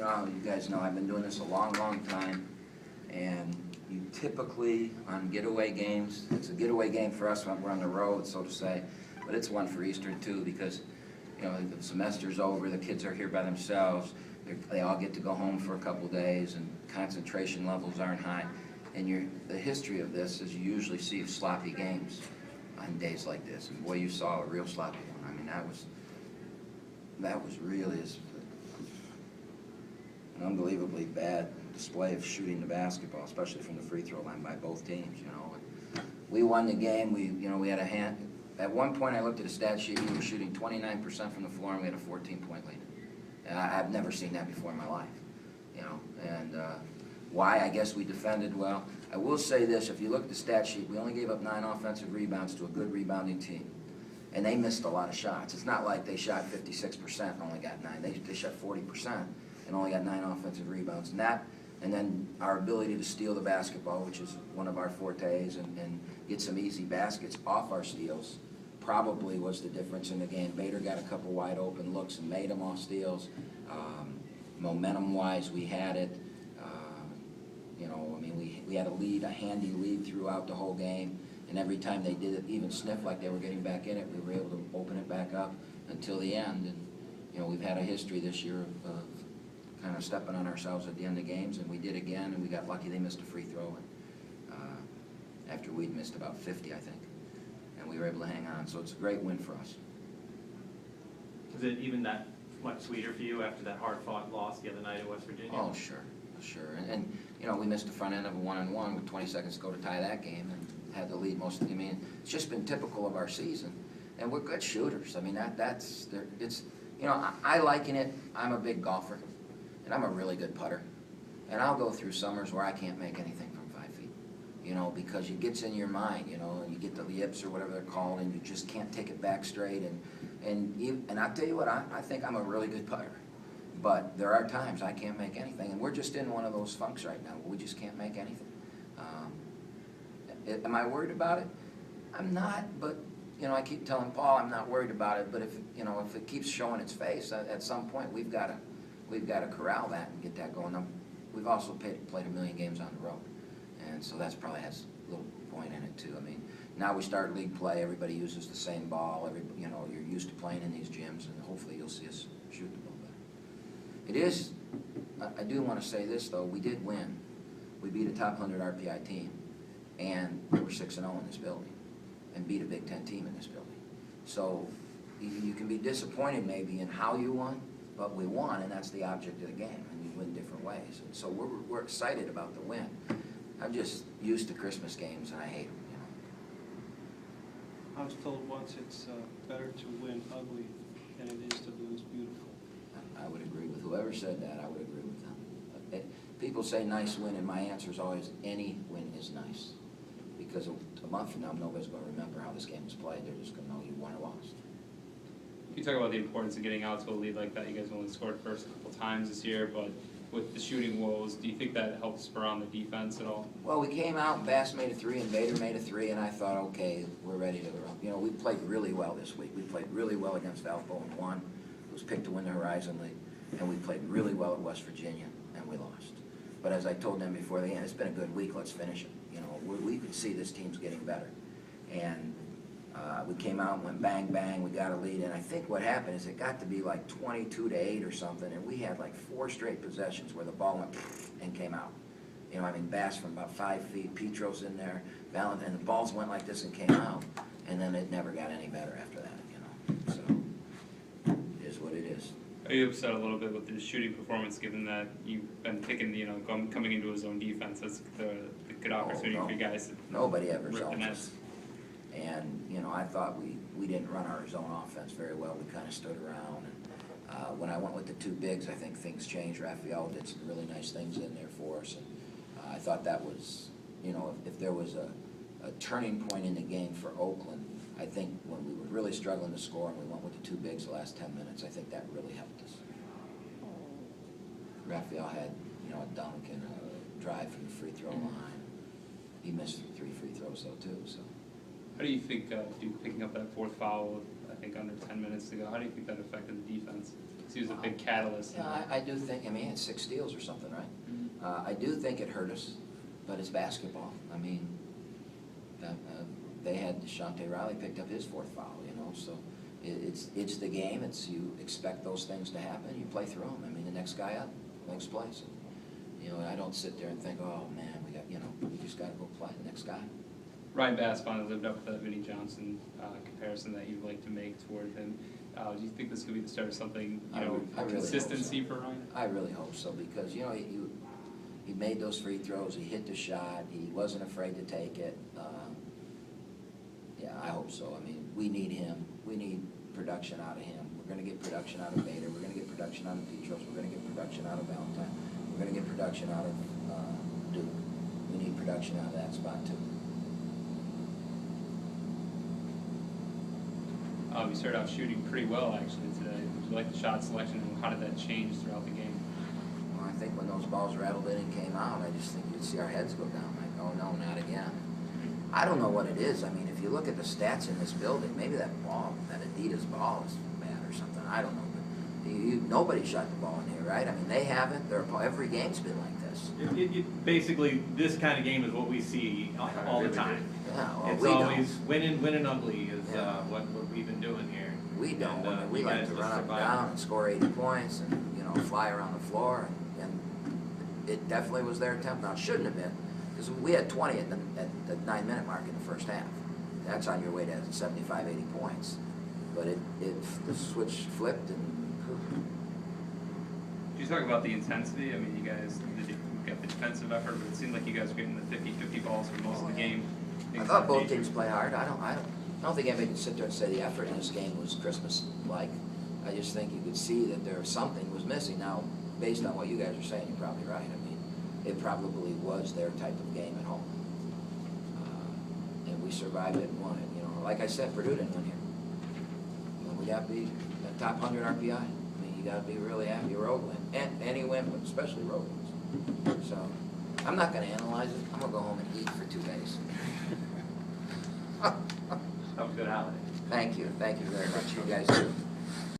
you guys know I've been doing this a long, long time, and you typically, on getaway games, it's a getaway game for us when we're on the road, so to say, but it's one for Easter too, because, you know, the semester's over, the kids are here by themselves, they all get to go home for a couple days, and concentration levels aren't high. And the history of this is you usually see sloppy games on days like this, and boy, you saw a real sloppy one. I mean, that was really an unbelievably bad display of shooting the basketball, especially from the free throw line by both teams. You know, we won the game. We had a hand. At one point, I looked at a stat sheet. We were shooting 29% from the floor, and we had a 14-point lead. And I've never seen that before in my life. You know, and why? I guess we defended well. I will say this: if you look at the stat sheet, we only gave up 9 offensive rebounds to a good rebounding team. And they missed a lot of shots. It's not like they shot 56% and only got 9. They shot 40% and only got 9 offensive rebounds. And then our ability to steal the basketball, which is one of our fortes, and get some easy baskets off our steals, probably was the difference in the game. Bader got a couple wide open looks and made them off steals. Momentum-wise, we had it. You know, I mean, we had a handy lead throughout the whole game. And every time they did it, even sniff like they were getting back in it, we were able to open it back up until the end. And, you know, we've had a history this year of kind of stepping on ourselves at the end of games, and we did again, and we got lucky they missed a free throw. And after we'd missed about 50, I think, and we were able to hang on. So it's a great win for us. Was it even that much sweeter for you after that hard-fought loss the other night at West Virginia? Oh, sure. And you know, we missed the front end of a one-on-one with 20 seconds to go to tie that game, and had the lead most of the game. I mean, it's just been typical of our season, and we're good shooters. I mean, it's, you know, I liken it. I'm a big golfer, and I'm a really good putter, and I'll go through summers where I can't make anything from 5 feet, you know, because it gets in your mind, you know, and you get the yips or whatever they're called, and you just can't take it back straight. And I'll tell you what, I think I'm a really good putter. But there are times I can't make anything, and we're just in one of those funks right now where we just can't make anything. Am I worried about it? I'm not, but you know, I keep telling Paul I'm not worried about it. But if it keeps showing its face, at some point we've got to corral that and get that going. We've also played a million games on the road, and so that's probably has a little point in it too. I mean, now we start league play. Everybody uses the same ball. You know, you're used to playing in these gyms, and hopefully you'll see us shoot the ball better. It is. I do want to say this though. We did win. We beat a top 100 RPI team, and we were 6-0 in this building, and beat a Big Ten team in this building. So you can be disappointed maybe in how you won, but we won, and that's the object of the game, and you win different ways. And so we're excited about the win. I'm just used to Christmas games, and I hate them. You know. I was told once it's better to win ugly than it is to lose beautiful. I would agree with whoever said that. I would agree with them. People say nice win, and my answer is always any win is nice. Because a month from now, nobody's going to remember how this game was played. They're just going to know you won or lost. You talk about the importance of getting out to a lead like that. You guys only scored first a couple times this year, but with the shooting woes, do you think that helps spur on the defense at all? Well, we came out, Bass made a 3, and Bader made a 3, and I thought, okay, we're ready to run. You know, we played really well this week. We played really well against Valpo and won. It was picked to win the Horizon League. And we played really well at West Virginia, and we lost. But as I told them before the end, it's been a good week. Let's finish it. You know, we could see this team's getting better. And we came out and went bang, bang. We got a lead. And I think what happened is it got to be like 22-8 or something, and we had like 4 straight possessions where the ball went and came out. You know, I mean, Bass from about 5 feet, Petro's in there, Valentine, and the balls went like this and came out. And then it never got any better after that, you know. So it is what it is. Are you upset a little bit with the shooting performance, given that you've been picking, you know, coming into a zone defense as the good opportunity for you guys to nobody ever rip the zones nets? us. And, you know, I thought we didn't run our zone offense very well. We kind of stood around. And when I went with the 2 bigs, I think things changed. Raphael did some really nice things in there for us. And I thought that was, you know, if there was a turning point in the game for Oakland, I think when we were really struggling to score and we went with the 2 bigs the last 10 minutes, I think that really helped us. Raphael had, you know, a dunk and a drive from the free throw line. He missed 3 free throws though too. So. How do you think picking up that 4th foul with, I think, under 10 minutes to go, how do you think that affected the defense? He was a big catalyst. Yeah, I do think, I mean, he had 6 steals or something, right? I do think it hurt us, but it's basketball. I mean, they had Shante Riley picked up his 4th foul, you know, so it's the game. It's, you expect those things to happen, you play through them. I mean, the next guy up, next place. You know, I don't sit there and think, oh, man, we got, you know, we just got to go play the next guy. Ryan Bass finally lived up to that Vinnie Johnson comparison that you'd like to make toward him. Do you think this could be the start of something, you know, I really consistency hope so. for Ryan? I really hope so, because, you know, he made those free throws, he hit the shot, he wasn't afraid to take it. Yeah, I hope so. I mean, we need him. We need production out of him. We're going to get production out of Bader. We're going to get production out of Petros. We're going to get production out of Valentine. We're going to get production out of Duke. We need production out of that spot, too. You started out shooting pretty well, actually, today. Did you like the shot selection, and how did that change throughout the game? Well, I think when those balls rattled in and came out, I just think you'd see our heads go down. Like, oh, no, not again. I don't know what it is. I mean, if you look at the stats in this building, maybe that ball, that Adidas ball is bad or something. I don't know. But nobody shot the ball in here, right? I mean, they haven't. Every game's been like this. Basically, this kind of game is what we see all the time. Yeah, well, It's we always don't. winning ugly is Yeah. what we've been doing here. We don't. And, I mean, we you like guys to just run up and survived. down and score 80 points and, you know, fly around the floor. And it definitely was their attempt. Now, it shouldn't have been, because we had 20 at the 9-minute mark in the first half. That's on your way to 75, 80 points. But the switch flipped and Did you talk about the intensity? I mean, you guys got the defensive effort, but it seemed like you guys were getting the 50-50 balls for most of the game. I thought both teams play hard. I don't think anybody can sit there and say the effort in this game was Christmas-like. I just think you could see that there was something was missing. Now, based on what you guys are saying, you're probably right. I mean, it probably was their type of game at home. And we survived it and won it. You know, like I said, Purdue didn't win here. You know, we got to be a top 100 RPI. I mean, you got to be really happy road win. And any win, but especially road wins. So, I'm not going to analyze it. I'm going to go home and eat for 2 days. Have a good holiday. Thank you. Thank you very much. You guys too.